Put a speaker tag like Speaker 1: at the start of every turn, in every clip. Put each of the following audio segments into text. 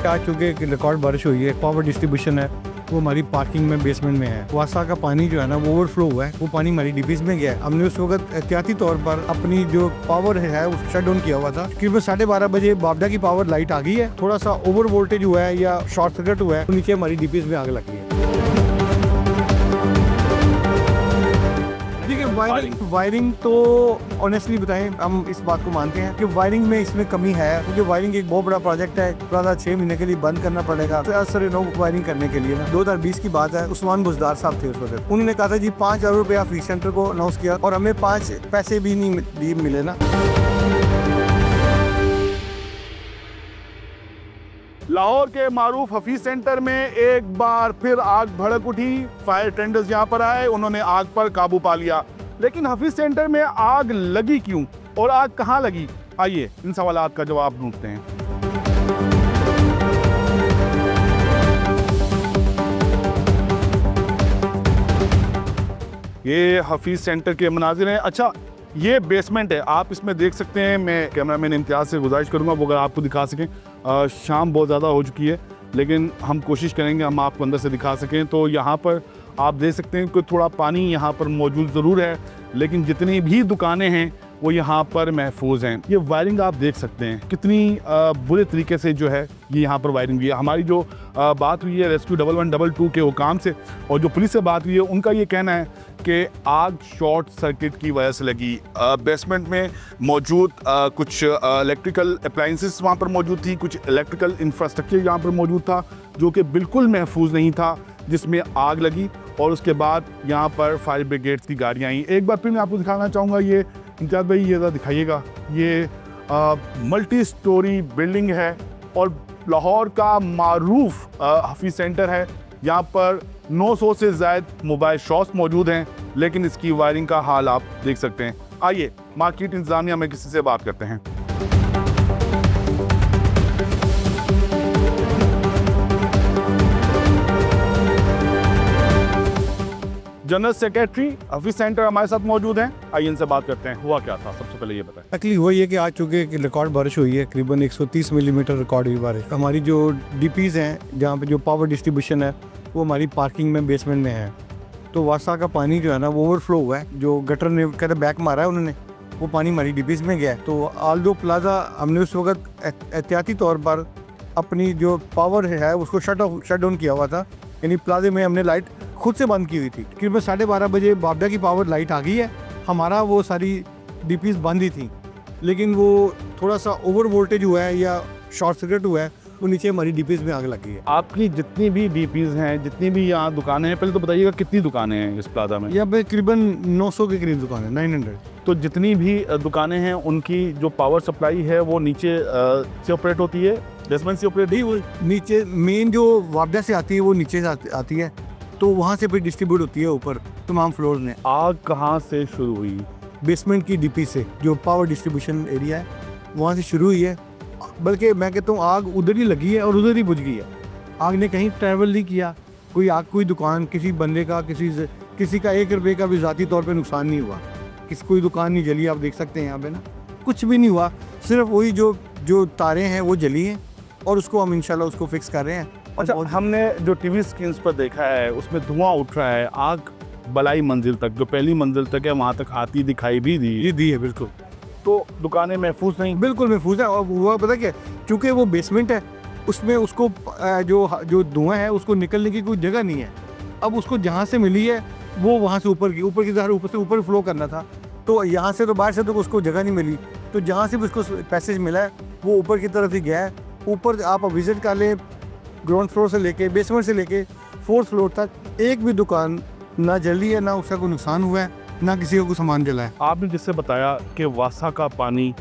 Speaker 1: आज चूँकि रिकॉर्ड बारिश हुई है, पावर डिस्ट्रीब्यूशन है वो हमारी पार्किंग में बेसमेंट में है। वासा का पानी जो है ना वो ओवरफ्लो हुआ है, वो पानी हमारी डीपीज में गया है। हमने उस वक्त एहतियाती तौर पर अपनी जो पावर है उसको शट डाउन किया हुआ था। तकरीबन 12:30 बजे बाबडा की पावर लाइट आ गई है, थोड़ा सा ओवर वोल्टेज हुआ है या शॉर्ट सर्किट हुआ है, तो नीचे हमारी डीपीज में आग लगी है। वायरिंग तो ऑनेस्टली बताएं हम इस बात को मानते हैं कि वायरिंग में इसमें कमी है, क्योंकि वायरिंग एक बहुत बड़ा प्रोजेक्ट है, पूरा 6 महीने के लिए बंद करना पड़ेगा। तो असर वायरिंग करने के लिए ना 2020 की बात है, उस्मान बुजदार साहब थे उस वक्त, उन्होंने कहा था जी 5,000 रुपया फीस सेंटर को अनाउंस किया और हमें 5 पैसे भी नहीं मिले ना।
Speaker 2: लाहौर के मारूफ हफीज सेंटर में एक बार फिर आग भड़क उठी। फायर टेंडर्स यहाँ पर आए, उन्होंने आग पर काबू पा लिया। लेकिन हफीज सेंटर में आग लगी क्यों और आग कहाँ लगी? आइए इन सवालात का जवाब ढूंढते हैं। ये हफीज सेंटर के मनाजिर हैं। अच्छा, ये बेसमेंट है, आप इसमें देख सकते हैं। मैं कैमरामैन इम्तियाज से गुजारिश करूंगा वो अगर आपको दिखा सकें। शाम बहुत ज़्यादा हो चुकी है, लेकिन हम कोशिश करेंगे हम आपको अंदर से दिखा सकें। तो यहाँ पर आप देख सकते हैं कि थोड़ा पानी यहाँ पर मौजूद ज़रूर है, लेकिन जितनी भी दुकानें हैं वो यहाँ पर महफूज हैं। ये वायरिंग आप देख सकते हैं कितनी बुरे तरीके से जो है ये यहाँ पर वायरिंग हुई है। हमारी जो बात हुई है रेस्क्यू 1122 के हुकाम से और जो पुलिस से बात हुई है, उनका ये कहना है कि आग शॉर्ट सर्किट की वजह से लगी। बेसमेंट में मौजूद कुछ इलेक्ट्रिकल अप्लाइंसेस वहाँ पर मौजूद थी, कुछ इलेक्ट्रिकल इंफ्रास्ट्रक्चर यहाँ पर मौजूद था जो कि बिल्कुल महफूज नहीं था, जिसमें आग लगी। और उसके बाद यहाँ पर फायर ब्रिगेड्स की गाड़ियाँ आई। एक बार फिर मैं आपको दिखाना चाहूँगा, ये इम्तियाज़ भाई ये ज़रा दिखाइएगा। ये मल्टी स्टोरी बिल्डिंग है और लाहौर का मारूफ हफीज सेंटर है। यहाँ पर 900 से ज़्यादा मोबाइल शॉप्स मौजूद हैं, लेकिन इसकी वायरिंग का हाल आप देख सकते हैं। आइए मार्केट इंतजामिया में किसी से बात करते हैं। जनरल सेक्रेटरी हफीज सेंटर हमारे साथ मौजूद हैं, आइए इनसे बात करते हैं। हुआ क्या था सबसे पहले ये बताएं।
Speaker 1: तकलीफ वही है कि आज चूँकि रिकॉर्ड बारिश हुई है, करीबन 130 मिलीमीटर रिकॉर्ड हुई बारिश। हमारी जो डीपीज हैं जहाँ पे जो पावर डिस्ट्रीब्यूशन है वो हमारी पार्किंग में बेसमेंट में है। तो वासा का पानी जो है ना वो ओवरफ्लो हुआ है, जो गटर ने कहते बैक मारा है उन्होंने, वो पानी हमारी डीपीज में गया है। तो आल्दो प्लाजा हमने उस वक्त एहतियाती तौर पर अपनी जो पावर है उसको शट डाउन किया हुआ था, यानी प्लाजे में हमने लाइट खुद से बंद की हुई थी। तकरीबन 12:30 बजे बाबडा की पावर लाइट आ गई है, हमारा वो सारी डीपीज बंद ही थी, लेकिन वो थोड़ा सा ओवर वोल्टेज हुआ है या शॉर्ट सर्किट हुआ है, तो नीचे हमारी डीपीज में आग लगी है।
Speaker 2: आपकी जितनी भी डीपीज हैं, जितनी भी यहाँ दुकानें हैं, पहले तो बताइएगा कितनी दुकानें हैं इस प्लाजा में?
Speaker 1: यहाँ पे तकरीबन 900 के करीब दुकानें, 900।
Speaker 2: तो जितनी भी दुकानें हैं उनकी जो पावर सप्लाई है वो नीचे से ऑपरेट होती है, बेसमेंट से ऑपरेट नहीं?
Speaker 1: वो नीचे मेन जो वाबडा से आती है वो नीचे से आती है, तो वहाँ से फिर डिस्ट्रीब्यूट होती है ऊपर तमाम फ्लोर में।
Speaker 2: आग कहाँ से शुरू हुई?
Speaker 1: बेसमेंट की डीपी से, जो पावर डिस्ट्रीब्यूशन एरिया है वहाँ से शुरू हुई है। बल्कि मैं कहता हूँ आग उधर ही लगी है और उधर ही बुझ गई है। आग ने कहीं ट्रैवल नहीं किया, कोई दुकान, किसी बंदे का, किसी का 1 रुपये का भी ज़ाती तौर पे नुकसान नहीं हुआ। कोई दुकान नहीं जली, आप देख सकते हैं यहाँ पे ना, कुछ भी नहीं हुआ। सिर्फ वही जो तारें हैं वो जली हैं और उसको हम इंशाल्लाह उसको फिक्स कर रहे हैं।
Speaker 2: अच्छा, हमने जो टीवी स्क्रीन पर देखा है उसमें धुआं उठ रहा है, आग बलाई मंजिल तक, जो पहली मंजिल तक है वहाँ तक आती दिखाई भी दी है। बिल्कुल। तो दुकानें महफूज नहीं?
Speaker 1: बिल्कुल महफूज है। और वो पता क्या, चूँकि वो बेसमेंट है उसमें उसको जो धुआं है उसको निकलने की कोई जगह नहीं है। अब उसको जहाँ से मिली है वो वहाँ से ऊपर की ज़रा ऊपर फ्लो करना था, तो यहाँ से तो बाहर से तो उसको जगह नहीं मिली, तो जहाँ से भी उसको पैसेज मिला है वो ऊपर की तरफ ही गया है। ऊपर आप विजिट कर लें, ग्राउंड फ्लोर से लेके बेसमेंट से लेके 4th फ्लोर तक एक भी दुकान ना जली है, ना उसका कोई नुकसान हुआ है, ना किसी को सामान जला है।
Speaker 2: आपने जिससे बताया कि वासा का पानी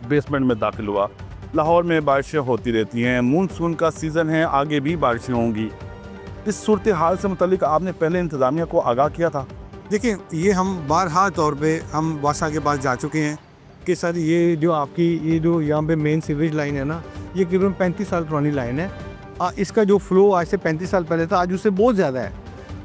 Speaker 2: बेसमेंट में दाखिल हुआ। लाहौर में बारिशें होती रहती हैं, मानसून का सीज़न है, आगे भी बारिशें होंगी। इस सूरत हाल से मुतालिक आपने पहले इंतज़ामिया को आगाह किया था?
Speaker 1: देखिए, ये हम बारहा तौर पे हम वासा के पास जा चुके हैं कि सर ये जो आपकी ये जो यहाँ पे मेन सीवेज लाइन है ना, ये करीबन 35 साल पुरानी लाइन है। इसका जो फ्लो आज से 35 साल पहले था आज उससे बहुत ज़्यादा है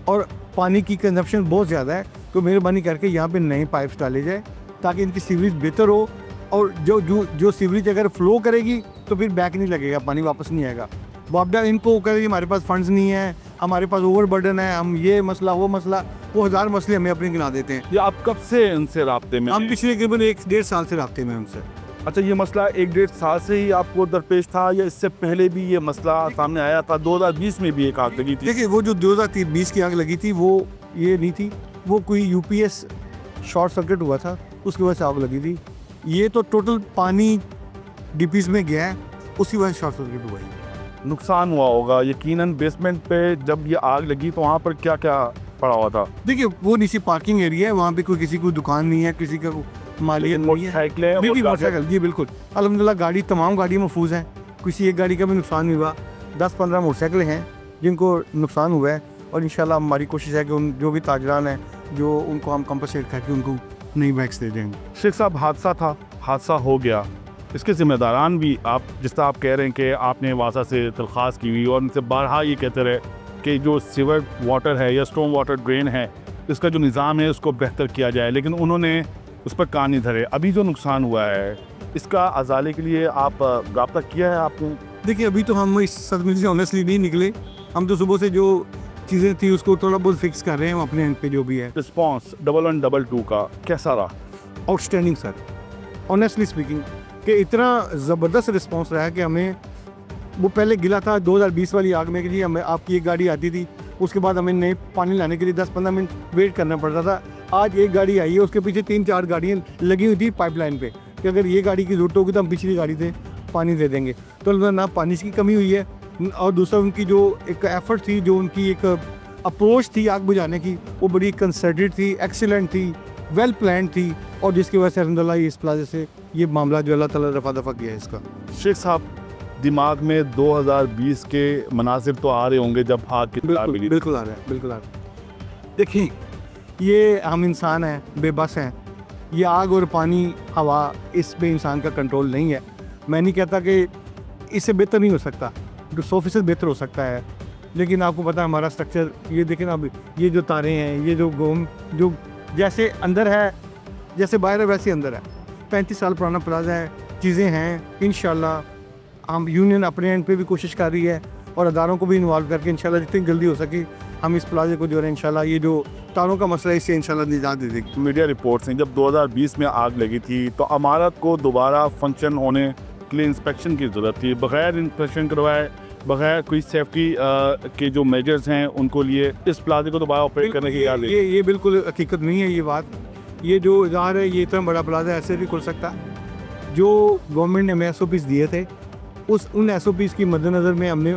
Speaker 1: और पानी की कंजप्शन बहुत ज़्यादा है। तो मेहरबानी करके यहाँ पे नए पाइप्स डाले जाए ताकि इनकी सीवरेज बेहतर हो, और जो सीवरेज अगर फ्लो करेगी तो फिर बैक नहीं लगेगा, पानी वापस नहीं आएगा। मुआवजा इनको कह रही हमारे पास फंड्स नहीं है, हमारे पास ओवर बर्डन है, हम ये मसला वो मसला, वो हज़ार मसले हमें अपने गिना देते हैं।
Speaker 2: ये आप कब से उनसे राब्ते में?
Speaker 1: हम पिछले तकरीबन 1-1.5 साल से राब्ते में उनसे।
Speaker 2: अच्छा, ये मसला 1-1.5 साल से ही आपको दरपेश था या इससे पहले भी ये मसला सामने आया था? 2020 में भी एक आग लगी थी।
Speaker 1: देखिए वो जो 2020 की आग लगी थी वो ये नहीं थी, वो कोई यूपीएस शॉर्ट सर्किट हुआ था, उसकी वजह से आग लगी थी। ये तो टोटल पानी डीपीज में गया है, उसकी वजह से शॉर्ट सर्किट हुआ है।
Speaker 2: नुकसान हुआ होगा यकीनन। बेसमेंट पे जब ये आग लगी तो वहाँ पर क्या क्या पड़ा हुआ था?
Speaker 1: देखिए वो नीचे पार्किंग एरिया है, वहाँ पे कोई किसी को दुकान नहीं है, किसी का मालियत नहीं है। मोटरसाइकिल जी बिल्कुल, अल्हम्दुलिल्लाह गाड़ी तमाम गाड़ियाँ महफूज हैं, किसी एक गाड़ी का भी नुकसान नहीं हुआ। 10-15 मोटरसाइकिल हैं जिनको नुकसान हुआ है और इंशाल्लाह हमारी कोशिश है कि उन जो भी ताजरान हैं जो उनको हम कंपनसेट करके उनको नई बाइक्स दे देंगे।
Speaker 2: शेख साहब, हादसा था, हादसा हो गया, इसके जिम्मेदारान भी आप, जिस तरह आप कह रहे हैं कि आपने वासा से दरख्वास्त की हुई और उनसे बारहा ये कहते रहे कि जो सीवर वाटर है या स्टॉर्म वाटर ड्रेन है इसका जो निज़ाम है उसको बेहतर किया जाए, लेकिन उन्होंने उस पर कान नहीं धरे। अभी जो नुकसान हुआ है इसका अजाले के लिए आप राब्ता किया है आपने?
Speaker 1: देखिए अभी तो हम इस सदमे से ऑनेस्टली नहीं निकले, हम तो सुबह से जो चीज़ें थी उसको थोड़ा बहुत फिक्स कर रहे हैं अपने एंड पे जो भी है।
Speaker 2: रिस्पॉन्स 1122 का कैसा रहा?
Speaker 1: आउटस्टैंडिंग सर, ऑनेस्टली स्पीकिंग कि इतना ज़बरदस्त रिस्पॉन्स रहा है कि हमें वो पहले गिला था 2020 वाली आग में कि जी हमें आपकी एक गाड़ी आती थी, उसके बाद हमें नए पानी लाने के लिए 10-15 मिनट वेट करना पड़ता था। आज एक गाड़ी आई है, उसके पीछे 3-4 गाड़ियाँ लगी हुई थी पाइपलाइन पे कि अगर ये गाड़ी की ज़रूरत होगी तो हम पिछली गाड़ी से पानी दे देंगे। तो ना पानी की कमी हुई है और दूसरा उनकी जो एक एफर्ट थी, जो उनकी एक अप्रोच थी आग बुझाने की, वो बड़ी कंसर्टेड थी, एक्सीलेंट थी, वेल प्लान थी और जिसकी वजह से अल्हम्दुलिल्लाह इस प्लाजे से ये मामला जो अल्लाह ताला रफ़ा दफ़ा किया है इसका।
Speaker 2: शेख साहब, दिमाग में 2020 के मनासिर तो आ रहे होंगे जब आग की
Speaker 1: बिल्कुल आ रहा है, बिल्कुल आ रहा है। देखिए ये हम इंसान हैं, बेबस हैं, ये आग और पानी हवा इस पे इंसान का कंट्रोल नहीं है। मैं नहीं कहता कि इससे बेहतर नहीं हो सकता, जो 100% बेहतर हो सकता है, लेकिन आपको पता है हमारा स्ट्रक्चर, ये देखें ना, अब ये जो तारे हैं, ये जो गोम जो जैसे अंदर है जैसे बाहर है वैसे अंदर है। 35 साल पुराना प्लाजा है, चीज़ें हैं। इंशाल्लाह हम यूनियन अपने एंड पे भी कोशिश कर रही है और अदारों को भी इन्वॉल्व करके इंशाल्लाह जितनी जल्दी हो सके हम इस प्लाजे को जो है इंशाल्लाह ये जो तारों का मसला है इससे इंशाल्लाह निजात दे देगी।
Speaker 2: मीडिया रिपोर्ट्स हैं जब 2020 में आग लगी थी तो इमारत को दोबारा फंक्शन होने के लिए इंस्पेक्शन की ज़रूरत थी। बगैर इंस्पेक्शन करवाए, बगैर कोई सेफ्टी के जो मेजर्स हैं उनको लिए इस प्लाजे को दोबारा ऑपरेट करने की याद
Speaker 1: ये बिल्कुल हकीकत नहीं है ये बात। ये जो इज़हार है, ये इतना बड़ा प्लाजा ऐसे भी खुल सकता। जो गवर्नमेंट ने हमें SOPs दिए थे उन SOPs की मद्देनज़र में हमने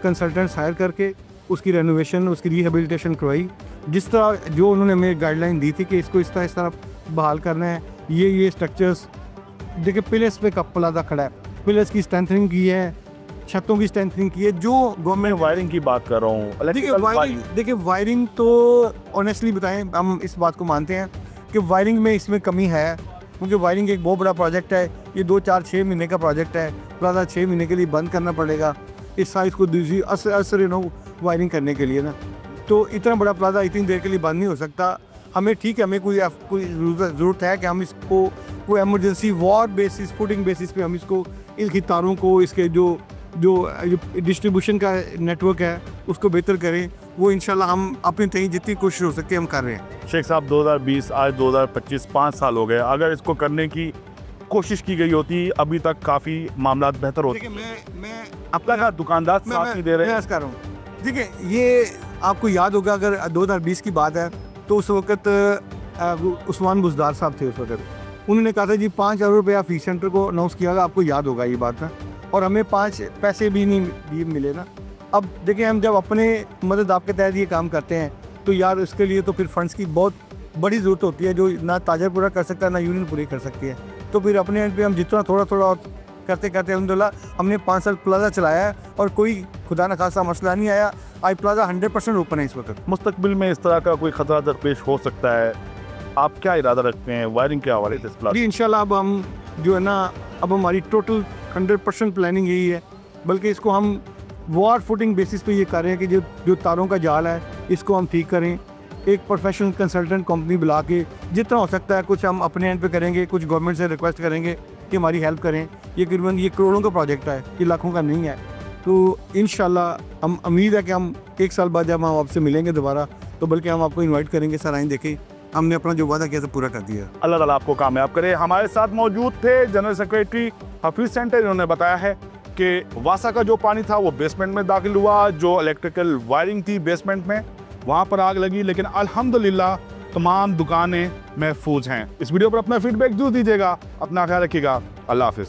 Speaker 1: कंसल्टेंट्स हायर करके उसकी रेनोवेशन, उसकी रिहेबिलिटेशन करवाई। जिस तरह जो उन्होंने हमें गाइडलाइन दी थी कि इसको इस तरह बहाल करना है, ये स्ट्रक्चर्स देखिए, पिलर्स पे कब प्लाजा खड़ा है, पिलर्स की स्ट्रेंथनिंग की है, छतों की स्ट्रेंथनिंग की है। जो गवर्नमेंट
Speaker 2: वायरिंग की बात कर रहा हूँ,
Speaker 1: देखिए वायरिंग तो ऑनेस्टली बताएं हम इस बात को मानते हैं कि वायरिंग में इसमें कमी है, क्योंकि वायरिंग एक बहुत बड़ा प्रोजेक्ट है। ये 2-4-6 महीने का प्रोजेक्ट है, प्लाजा 6 महीने के लिए बंद करना पड़ेगा इस साइज को दूसरी असर वायरिंग करने के लिए ना। तो इतना बड़ा प्लाजा इतनी देर के लिए बंद नहीं हो सकता। हमें ठीक है, हमें कोई ज़रूरत है कि हम इसको कोई emergency war basis, footing basis पे हम इसको इसकी तारों को, इसके जो डिस्ट्रीब्यूशन का नेटवर्क है उसको बेहतर करें। वो इंशाल्लाह हम अपनी तय जितनी कोशिश हो सकती है हम कर रहे हैं।
Speaker 2: शेख साहब, 2020 आज 2025 5 साल हो गए। अगर इसको करने की कोशिश की गई होती अभी तक काफ़ी मामला बेहतर होते।
Speaker 1: देखिए मैं
Speaker 2: अपना का दुकानदार साथ नहीं दे रहे हैं।
Speaker 1: कर रहा हूँ। देखिए ये आपको याद होगा, अगर 2020 की बात है तो उस वक्त उस्मान बुज़दार साहब थे। उस वक्त उन्होंने कहा था जी 5,000 रुपया फीस सेंटर को अनाउंस किया था, आपको याद होगा ये बात ना, और हमें 5 पैसे भी नहीं मिले ना। अब देखिए हम जब अपने मदद आपके तहत ये काम करते हैं तो यार इसके लिए तो फिर फंड्स की बहुत बड़ी ज़रूरत होती है, जो ना ताजर पूरा कर सकता है ना यूनियन पूरी कर सकती है। तो फिर अपने एंड पे हम जितना थोड़ा और करते अल्हम्दुलिल्लाह हमने 5 साल प्लाजा चलाया है और कोई खुदा न खासा मसला नहीं आया। आज प्लाजा 100% ओपन है इस वक्त।
Speaker 2: मुस्तकबिल में इस तरह का कोई खतरा दरपेश हो सकता है, आप क्या इरादा रखते हैं वायरिंग के हवाले से इस प्लाजा?
Speaker 1: जी इंशाल्लाह अब हम जो है ना, अब हमारी टोटल 100% प्लानिंग यही है, बल्कि इसको हम वॉर फुटिंग बेसिस पे ये कर रहे हैं कि जो तारों का जाल है इसको हम ठीक करें। एक प्रोफेशनल कंसल्टेंट कंपनी बुला के जितना हो सकता है कुछ हम अपने एंड पे करेंगे, कुछ गवर्नमेंट से रिक्वेस्ट करेंगे कि हमारी हेल्प करें। ये करीबन ये करोड़ों का प्रोजेक्ट है, ये लाखों का नहीं है। तो इंशाल्लाह हम उम्मीद है कि हम 1 साल बाद जब हम आपसे मिलेंगे दोबारा, तो बल्कि हम आपको इनवाइट करेंगे, सर आएँ देखें, हमने अपना जो वादा किया था पूरा कर दिया।
Speaker 2: अल्लाह ताला आपको कामयाब करे। हमारे साथ मौजूद थे जनरल सेक्रेटरी हफीज़ सेंटर। इन्होंने बताया है कि वासा का जो पानी था वो बेसमेंट में दाखिल हुआ, जो इलेक्ट्रिकल वायरिंग थी बेसमेंट में वहाँ पर आग लगी, लेकिन अल्हम्दुलिल्लाह तमाम दुकानें महफूज हैं। इस वीडियो पर अपना फीडबैक जरूर दीजिएगा। अपना ख्याल रखिएगा। अल्लाह हाफिज़।